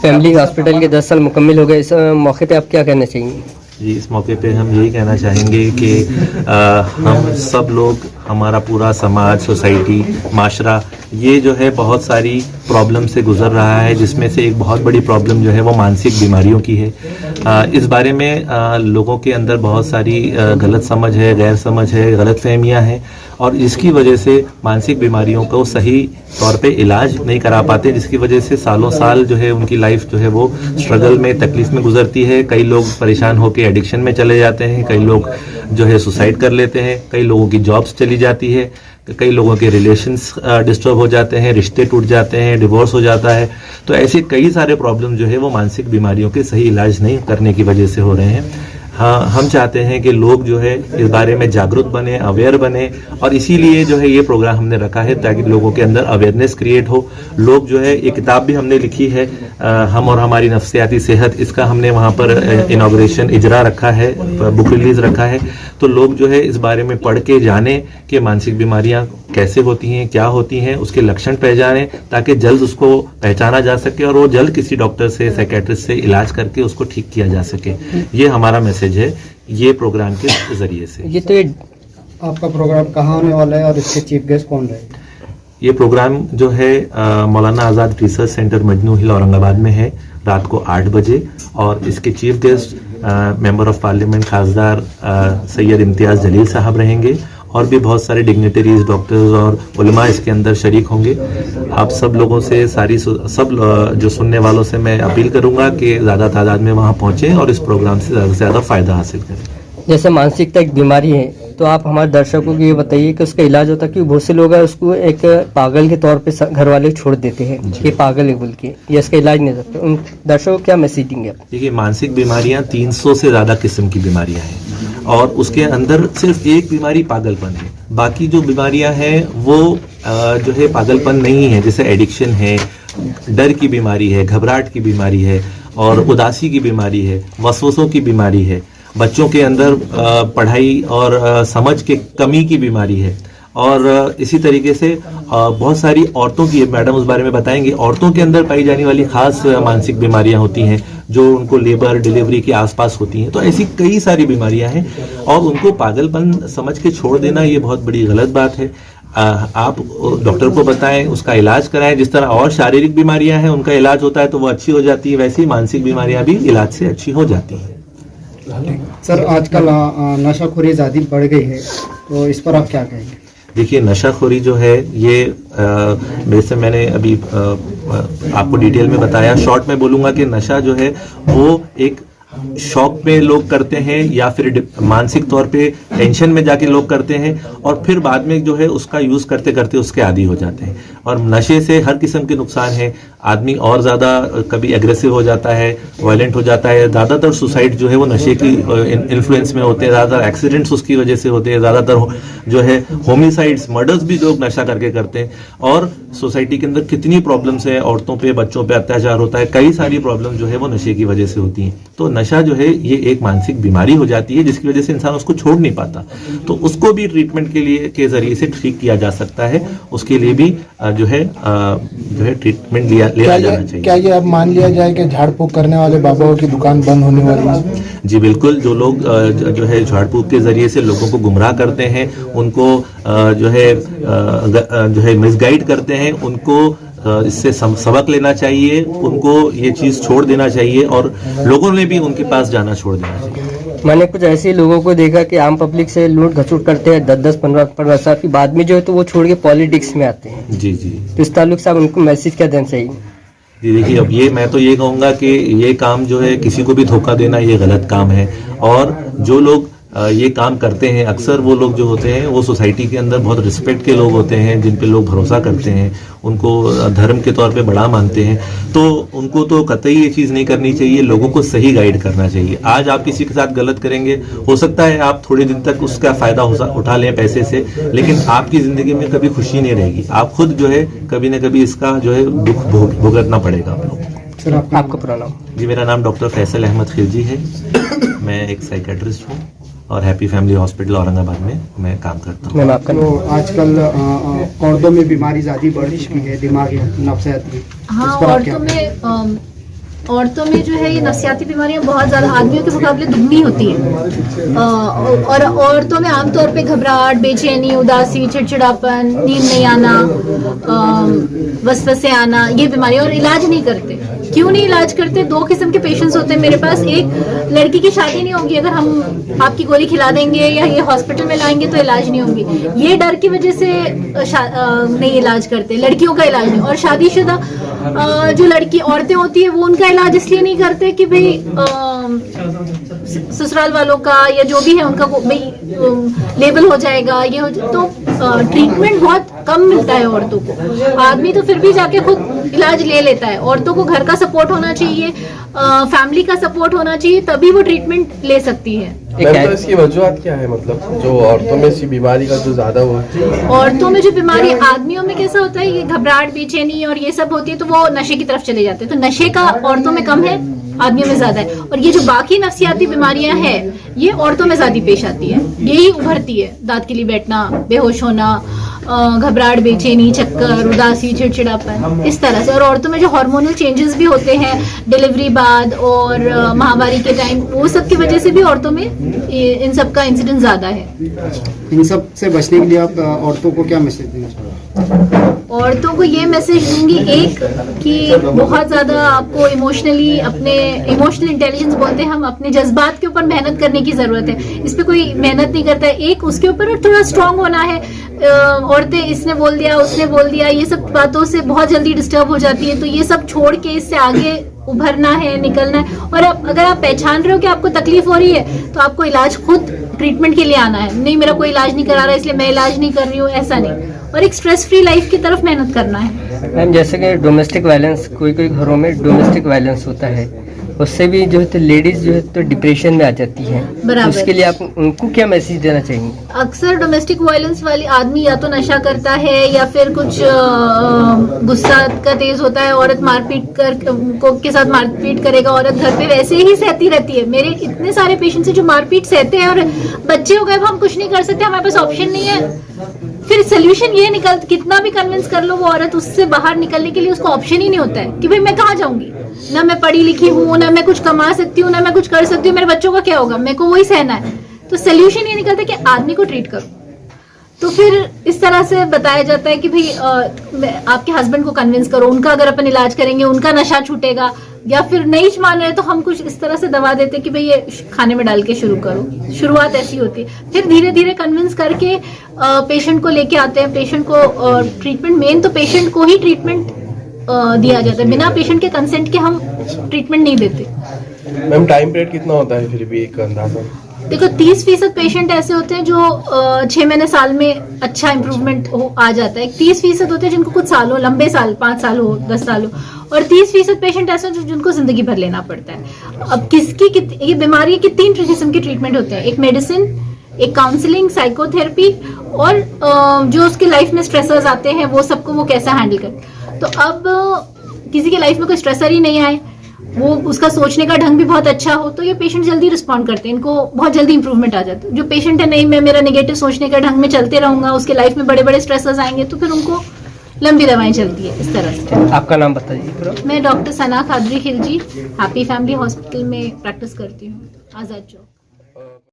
Family hospital के 10 साल मुकम्मल हो गए, इस मौके पे आप क्या कहना चाहेंगे? जी, इस मौके पे हम यही कहना चाहेंगे कि हम सब लोग, हमारा पूरा समाज, सोसाइटी, माशरा, ये जो है बहुत सारी प्रॉब्लम से गुजर रहा है, जिसमें से एक बहुत बड़ी प्रॉब्लम जो है वो मानसिक बीमारियों की है। इस बारे में लोगों के अंदर बहुत सारी गलत समझ है, गैर समझ है, गलत फहमियाँ हैं, और इसकी वजह से मानसिक बीमारियों को सही तौर पे इलाज नहीं करा पाते, जिसकी वजह से सालों साल जो है उनकी लाइफ जो है वो स्ट्रगल में, तकलीफ में गुजरती है। कई लोग परेशान होकर एडिक्शन में चले जाते हैं, कई लोग जो है सुसाइड कर लेते हैं, कई लोगों की जॉब्स चली जाती है, कई लोगों के रिलेशंस डिस्टर्ब हो जाते हैं, रिश्ते टूट जाते हैं, डिवोर्स हो जाता है। तो ऐसे कई सारे प्रॉब्लम जो है वो मानसिक बीमारियों के सही इलाज नहीं करने की वजह से हो रहे हैं। हाँ, हम चाहते हैं कि लोग जो है इस बारे में जागरूक बने, अवेयर बने, और इसीलिए जो है ये प्रोग्राम हमने रखा है ताकि लोगों के अंदर अवेयरनेस क्रिएट हो। लोग जो है, एक किताब भी हमने लिखी है, हम और हमारी नफ्सियाती सेहत, इसका हमने वहाँ पर इनॉग्रेशन इजरा रखा है, बुक रिलीज रखा है। तो लोग जो है इस बारे में पढ़ के जाने कि मानसिक बीमारियाँ कैसे होती हैं, क्या होती हैं, उसके लक्षण पहचाने, ताकि जल्द उसको पहचाना जा सके और वो जल्द किसी डॉक्टर से, साइकेट्रिस्ट से इलाज करके उसको ठीक किया जा सके। ये हमारा मैसेज है ये प्रोग्राम के जरिए से। ये तो आपका प्रोग्राम कहाँ होने वाला है और इसके चीफ गेस्ट कौन रहेंगे? ये प्रोग्राम जो है मौलाना आज़ाद रिसर्च सेंटर मजनू हिल औरंगाबाद में है, रात को 8 बजे, और इसके chief guest member of parliament खासदार सैयद इम्तियाज़ जलील साहब रहेंगे, और भी बहुत सारे डिग्निटरीज, डॉक्टर्स और उलमा इसके अंदर शरीक होंगे। आप सब लोगों से, सब जो सुनने वालों से मैं अपील करूंगा कि ज़्यादा तादाद में वहाँ पहुँचें और इस प्रोग्राम से ज़्यादा फ़ायदा हासिल करें। जैसे मानसिकता एक बीमारी है, तो आप हमारे दर्शकों को ये बताइए कि उसका इलाज होता है, कि बहुत से लोग हैं उसको एक पागल के तौर पे घर वाले छोड़ देते हैं कि पागल है बोल के, या इसका इलाज नहीं सकते। उन दर्शकों को क्या मैसेज देंगे आप? देखिए, मानसिक बीमारियां 300 से ज़्यादा किस्म की बीमारियां हैं, और उसके अंदर सिर्फ एक बीमारी पागलपन है। बाकी जो बीमारियां हैं वो जो है पागलपन नहीं है, जैसे एडिक्शन है, डर की बीमारी है, घबराहट की बीमारी है, और उदासी की बीमारी है, वसवसों की बीमारी है, बच्चों के अंदर पढ़ाई और समझ के कमी की बीमारी है, और इसी तरीके से बहुत सारी औरतों की, मैडम उस बारे में बताएंगे, औरतों के अंदर पाई जाने वाली खास मानसिक बीमारियां होती हैं जो उनको लेबर डिलीवरी के आसपास होती हैं। तो ऐसी कई सारी बीमारियां हैं, और उनको पागलपन समझ के छोड़ देना ये बहुत बड़ी गलत बात है। आप डॉक्टर को बताएं, उसका इलाज कराएं। जिस तरह और शारीरिक बीमारियां हैं उनका इलाज होता है तो वो अच्छी हो जाती है, वैसे ही मानसिक बीमारियां भी इलाज से अच्छी हो जाती हैं। सर, आजकल नशाखोरी ज़्यादा बढ़ गई है, तो इस पर आप क्या कहेंगे? देखिए, नशाखोरी जो है ये वैसे मैंने अभी आपको डिटेल में बताया, शॉर्ट में बोलूँगा कि नशा जो है वो एक शौक में लोग करते हैं, या फिर मानसिक तौर पे टेंशन में जाके लोग करते हैं, और फिर बाद में जो है उसका यूज करते करते उसके आदी हो जाते हैं। और नशे से हर किस्म के नुकसान है। आदमी और ज़्यादा कभी एग्रेसिव हो जाता है, वायलेंट हो जाता है। ज़्यादातर सुसाइड जो है वो नशे की इन्फ्लुएंस में होते हैं, ज़्यादातर एक्सीडेंट्स उसकी वजह से होते हैं, ज़्यादातर जो है होमिसाइड्स, मर्डर्स भी लोग नशा करके करते हैं। और सोसाइटी के अंदर कितनी प्रॉब्लम्स है, औरतों पे, बच्चों पे अत्याचार होता है, कई सारी प्रॉब्लम जो है वो नशे की वजह से होती हैं। तो नशा जो है ये एक मानसिक बीमारी हो जाती है, जिसकी वजह से इंसान उसको छोड़ नहीं पाता। तो उसको भी ट्रीटमेंट के जरिए से ठीक किया जा सकता है। उसके लिए भी जो है ट्रीटमेंट लिया जाना चाहिए। क्या ये अब मान लिया जाए कि झाड़ फूक करने वाले बाबाओं की दुकान बंद होने वाली है? जी बिल्कुल, जो लोग जो है झाड़ फूक के जरिए से लोगों को गुमराह करते हैं, उनको जो है मिसगाइड करते हैं, उनको इससे सबक लेना चाहिए, उनको ये चीज़ छोड़ देना चाहिए, और लोगों ने भी उनके पास जाना छोड़ देना चाहिए। मैंने कुछ ऐसे लोगों को देखा कि आम पब्लिक से लूट घसूट करते हैं 10-10, 15-15 साल की बाद में जो है तो वो छोड़ के पॉलिटिक्स में आते हैं। जी जी, तो इस ताल्लुक से आप उनको मैसेज क्या देना चाहिए? जी देखिए, अब मैं तो ये कहूँगा कि ये काम जो है, किसी को भी धोखा देना ये गलत काम है। और जो लोग ये काम करते हैं, अक्सर वो लोग जो होते हैं वो सोसाइटी के अंदर बहुत रिस्पेक्ट के लोग होते हैं, जिन पे लोग भरोसा करते हैं, उनको धर्म के तौर पे बड़ा मानते हैं। तो उनको तो कतई ये चीज़ नहीं करनी चाहिए, लोगों को सही गाइड करना चाहिए। आज आप किसी के साथ गलत करेंगे, हो सकता है आप थोड़े दिन तक उसका फ़ायदा उठा लें पैसे से, लेकिन आपकी ज़िंदगी में कभी खुशी नहीं रहेगी। आप खुद जो है कभी न कभी इसका जो है दुख भुगतना पड़ेगा आप लोग। सर, आपका पूरा नाम? जी, मेरा नाम डॉक्टर फैसल अहमद खिलजी है, मैं एक साइकेट्रिस्ट हूँ। और हैप्पी फैमिली हॉस्पिटल औरंगाबाद में मैं काम करता हूँ। मैम आपका तो आजकल औरतों में बीमारी ज़्यादा बढ़ चुकी है, दिमागी नफसियाती। हाँ, इस पर आप क्या औरतों में जो है ये नफसियाती बीमारियां बहुत ज़्यादा आदमियों के मुकाबले दुगनी होती हैं। और औरतों में आमतौर पे घबराहट, बेचैनी, उदासी, चिड़चिड़ापन, नींद नहीं आना, वसवसे आना, ये बीमारी, और इलाज नहीं करते। क्यों नहीं इलाज करते? दो किस्म के पेशेंट्स होते हैं मेरे पास। एक, लड़की की शादी नहीं होगी, अगर हम आपकी गोली खिला देंगे या ये हॉस्पिटल में लाएंगे तो इलाज नहीं होगी, ये डर की वजह से नहीं इलाज करते, लड़कियों का इलाज नहीं। और शादीशुदा जो लड़की औरतें होती है वो उनका इलाज इसलिए नहीं करते कि भाई ससुराल वालों का या जो भी है उनका भाई लेबल हो जाएगा, ये हो तो ट्रीटमेंट बहुत कम मिलता है औरतों को। आदमी तो फिर भी जाके खुद इलाज ले लेता है। औरतों को घर का सपोर्ट होना चाहिए, फैमिली का सपोर्ट होना चाहिए, तभी वो ट्रीटमेंट ले सकती है। तो इसकी वजूहत क्या है, मतलब जो औरतों में इसी बीमारी का जो ज्यादा हुआ है? औरतों में जो बीमारी, आदमियों में कैसा होता है, ये घबराहट, बेचैनी और ये सब होती है तो वो नशे की तरफ चले जाते हैं। तो नशे का औरतों में कम है, आदमियों में ज्यादा है। और ये जो बाकी नफसियाती बीमारियां हैं ये औरतों में ज्यादा पेश आती है, यही उभरती है। दांत के लिए बैठना, बेहोश होना, घबराहट, बेचैनी, चक्कर, उदासी, चिड़चिड़ापन, इस तरह से। और औरतों में जो हार्मोनल चेंजेस भी होते हैं डिलीवरी बाद और महामारी के टाइम, वो सब की वजह से भी औरतों में इन सब का इंसिडेंस ज्यादा है। इन सब से बचने के लिए आप औरतों को क्या मैसेज देना चाहोगे? औरतों को ये मैसेज दूंगी, एक कि बहुत ज़्यादा आपको इमोशनली, अपने इमोशनल इंटेलिजेंस बोलते हैं हम, अपने जज्बात के ऊपर मेहनत करने की ज़रूरत है। इस पे कोई मेहनत नहीं करता है, एक उसके ऊपर थोड़ा स्ट्रांग होना है। औरतें इसने बोल दिया, उसने बोल दिया, ये सब बातों से बहुत जल्दी डिस्टर्ब हो जाती है। तो ये सब छोड़ के इससे आगे उभरना है, निकलना है। और अगर आप पहचान रहे हो कि आपको तकलीफ हो रही है तो आपको इलाज खुद ट्रीटमेंट के लिए आना है। नहीं मेरा कोई इलाज नहीं करा रहा इसलिए मैं इलाज नहीं कर रही हूँ, ऐसा नहीं। और एक स्ट्रेस फ्री लाइफ की तरफ मेहनत करना है। मैम जैसे कि डोमेस्टिक वायलेंस, कोई कोई घरों में डोमेस्टिक वायलेंस होता है, उससे भी जो है तो लेडीज जो है तो डिप्रेशन में आ जाती है। बराबर। उसके लिए आप उनको क्या मैसेज देना चाहेंगे? अक्सर डोमेस्टिक वायलेंस वाले आदमी या तो नशा करता है या फिर कुछ गुस्सा का तेज होता है, औरत मारपीट के साथ मारपीट करेगा, औरत घर पे वैसे ही सहती रहती है। मेरे इतने सारे पेशेंट्स हैं जो मारपीट सहते हैं और बच्चे हो गए, हम कुछ नहीं कर सकते, हमारे पास ऑप्शन नहीं है। फिर सोल्यूशन ये निकल, कितना भी कन्विंस कर लो वो औरत, उससे बाहर निकलने के लिए उसको ऑप्शन ही नहीं होता है कि भाई मैं कहाँ जाऊंगी, ना मैं पढ़ी लिखी हूँ, ना मैं कुछ कमा सकती हूँ, ना मैं कुछ कर सकती हूँ, मेरे बच्चों का क्या होगा, मेरे को वही सहना है। तो सोल्यूशन ये निकलता है कि आदमी को ट्रीट करो। तो फिर इस तरह से बताया जाता है कि भाई आपके हस्बैंड को कन्विंस करो, उनका अगर अपन इलाज करेंगे उनका नशा छूटेगा। या फिर नहीं मान रहे तो हम कुछ इस तरह से दवा देते कि भाई ये खाने में डाल के शुरू करो। शुरुआत ऐसी होती है, फिर धीरे धीरे कन्विंस करके पेशेंट को लेके आते हैं। पेशेंट को ट्रीटमेंट, मेन तो पेशेंट को ही ट्रीटमेंट दिया जाता है, बिना पेशेंट के कंसेंट के हम ट्रीटमेंट नहीं देते। मैम टाइम पीरियड कितना होता है फिर भी एक अंदाजा? देखो 30% पेशेंट ऐसे होते हैं जो 6 महीने साल में अच्छा इंप्रूवमेंट आ जाता है। 30% होते हैं जिनको कुछ साल हो, लंबे साल, 5 साल हो, 10 साल हो। और 30% पेशेंट ऐसे हैं जिनको जिंदगी भर लेना पड़ता है। अब ये बीमारी की 3 किस्म के ट्रीटमेंट होते हैं, एक मेडिसिन, एक काउंसलिंग, साइकोथेरेपी, और जो उसके लाइफ में स्ट्रेसर्स आते हैं वो सबको वो कैसा हैंडल करे। तो अब किसी के लाइफ में कोई स्ट्रेसर ही नहीं आए, वो उसका सोचने का ढंग भी बहुत अच्छा हो, तो ये पेशेंट जल्दी रिस्पॉन्ड करते हैं, इनको बहुत जल्दी इंप्रूवमेंट आ जाता है। जो पेशेंट है नहीं मैं मेरा नेगेटिव सोचने का ढंग में चलते रहूंगा, उसके लाइफ में बड़े बड़े स्ट्रेसर्स आएंगे, तो फिर उनको लंबी दवाएं चलती है इस तरह से। आपका नाम बताइए। मैं doctor Sana Khadri Khilji happy family hospital में प्रैक्टिस करती हूँ, आजाद चौक।